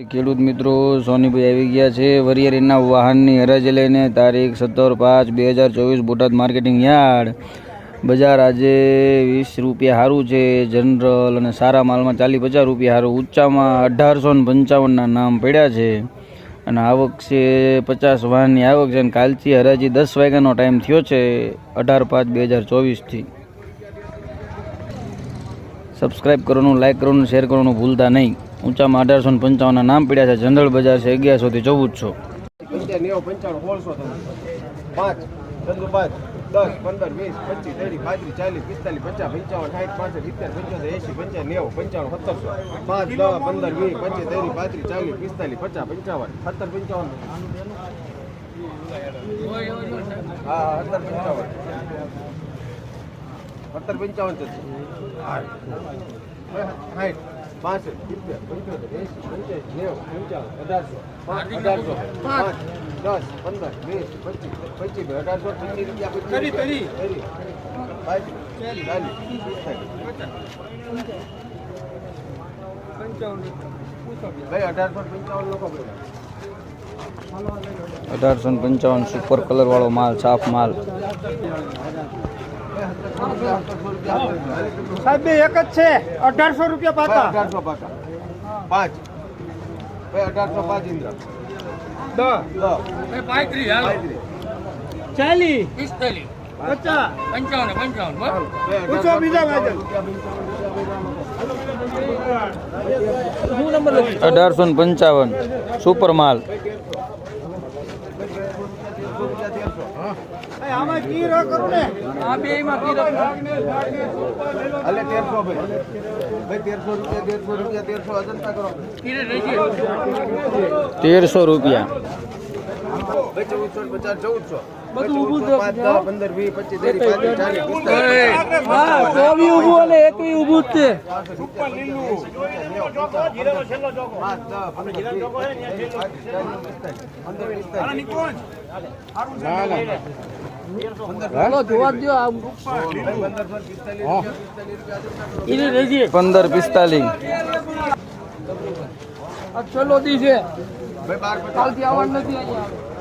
ખેડૂત મિત્રો સોનીભાઈ આવી ગયા છે વરિયાળીના વાહનની હરાજી લઈને તારીખ 17/5/2024 બોટાદ માર્કેટિંગ યાર્ડ બજાર આજે 20 રૂપિયા સારું છે જનરલ અને સારા માલમાં 40-50 રૂપિયા સારું ઊંચામાં 1855ના નામ પડ્યા છે અને આવક છે 50 વાહનની આવક છે અને કાલથી હરાજી 10 વાગ્યાનો ટાઈમ થયો છે 18/5/2024 સબસ્ક્રાઈબ કરવાનું લાઇક કરવાનું શેર કરવાનું ભૂલતા નહીં। ઊંચામાં 1855ના નામ પડ્યા છે જનરલ બજાર છે 1100 થી 1855 સુપર કલર વાળો માલ સાફ માલ સાહેબ એક જ છે 1800 રૂપિયા પાકા 1800 પાકા 5 ભાઈ 1805 ઇન્દ્ર 10 40 45 50 55 પૂછો બીજા ભાઈ 1855 સુપર માલ આમાં કી રો કરું ને આ બે માં કી રો અલે 1300 ભાઈ 1300 રૂપિયા 1300 અજંતા કરો કી રે 1300 રૂપિયા 1450 બધું ઊભું તો 5 10 15 20 25 30 હા 24 ઊભું અને 21 ઊભું જ છે ઉપર લીલું જોકો જીરાનો છેલ્લો જોકો 5 10 આપણે જીરાનો જોકો હે ને છેલ્લો 15 નિકોન હાલો જોવા દો આ 1545 આ છેલ્લો દી છે ભાઈ 12 કાલથી આવવાનું નથી અહીંયા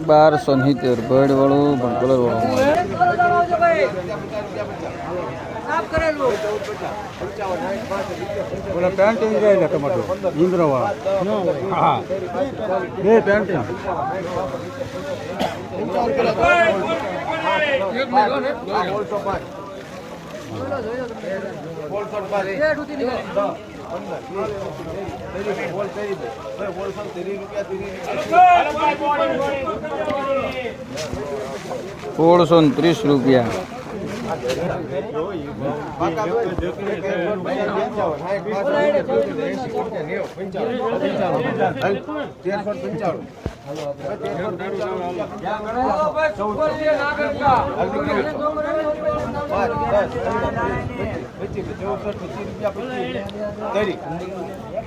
1270 બર્ડ વાળું પણ કલર વાળું બોલા પેન્ટિંગ જાય ટમાટો ઇન્દ્રવા હા બે પેન્ટિંગ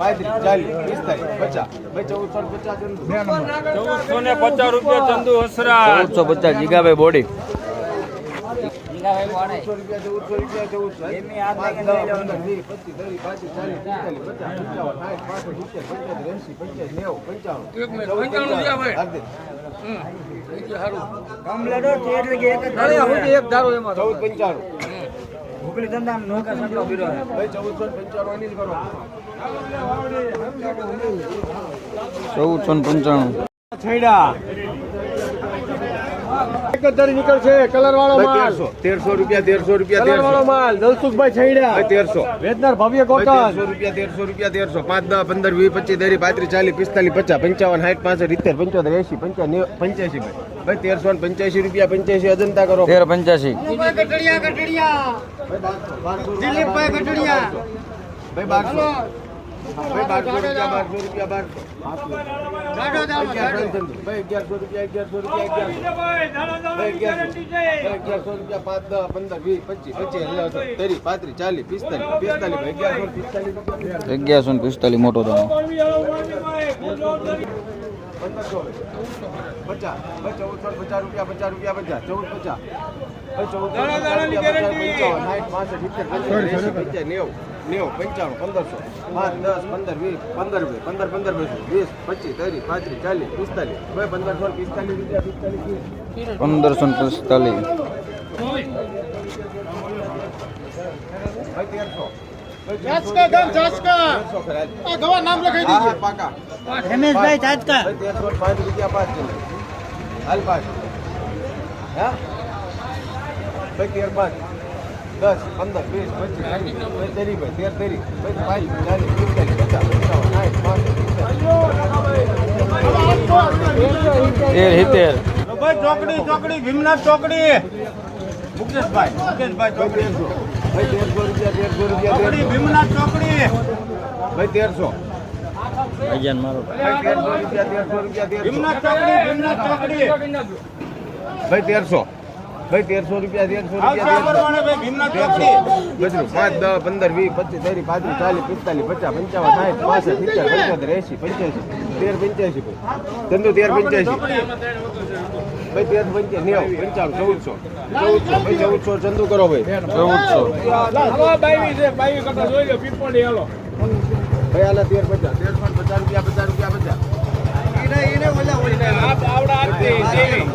₹1630 ₹1450 ચંદુ હસરા 1450 જીગાભાઈ બોડી ભૂખલી ધંધા નોકા સંતો બીરો ભાઈ 1495 ની જ કરો 1495 છૈડા એક જ ધરી નીકળશે કલર વાળો માલ 1300 રૂપિયા 1300 રૂપિયા કલર વાળો માલ દલસુખભાઈ છૈડા 1300 વેદનાર ભવ્ય કોટન 1300 રૂપિયા 1300 રૂપિયા 1300 5 10 15 20 25 30 40 45 50 55 60 70 80 75 85 ભાઈ 1385 રૂપિયા 85 અજંતા કરો 1385 દિલીપભાઈ ગઢડિયા ભાઈ 1200 રૂપિયા 1200 ભાઈ 1100 રૂપિયા 1100 રૂપિયા 5 10 15 20 25 30 35 40 45 1145 મોટો દાણો 1450 રૂપિયા 50 14 રમેશભાઈ ચાચકા 1305 રૂપિયા 5 હાલ 5 હા ભાઈ 13 5 10 15 20 25 ચોકડી ભીમનાથ ચોકડી મુકેશભાઈ ચોકડી ભાઈ 1300 રૂપિયા ચોકડી ભીમનાથ ચોકડી ભાઈ 1300 ભીમનાથ ચોકડી ભાઈ 1300 ભાઈ 1300 રૂપિયા 1300 ગજરું 5 10 15 20 25 30 35 40 50 55 60 70 80 85 13 85 ભાઈ 14 ચંદુ કરો ભાઈ 1400 ભાઈ આલા 13 50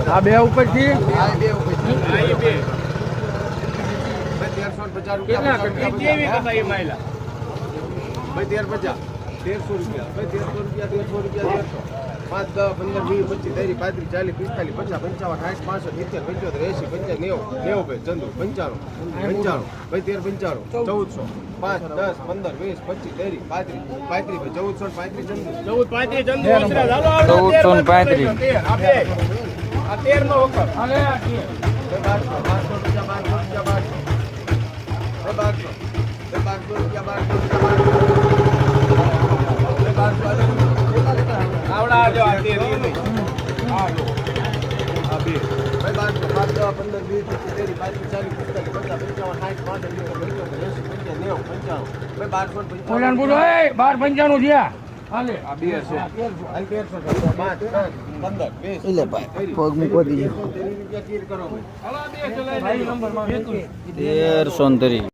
આ બે ઉપર થી ભાઈ 1350 રૂપિયા 1350 5 10 15 20 25 30 35 40 50 55 60 70 75 80 85 90 ભાઈ ચંદુ 95 ભાઈ 13 14 5 10 15 20 25 30 35 14 ચંદુ 1435 ચંદુ 1435 આ 13 નો વખત હાલે આ 1200 આવડા જો આ 13 આ જો આ બે ભાઈ 1200 15 20 1295 થયા હાલે આ બે છે 1300 5 10 15 20 એટલે ભાઈ પગ મૂકવા દીજો રૂપિયા તીર કરો ભાઈ હાલો બે ચલાઈ નંબર માં 1330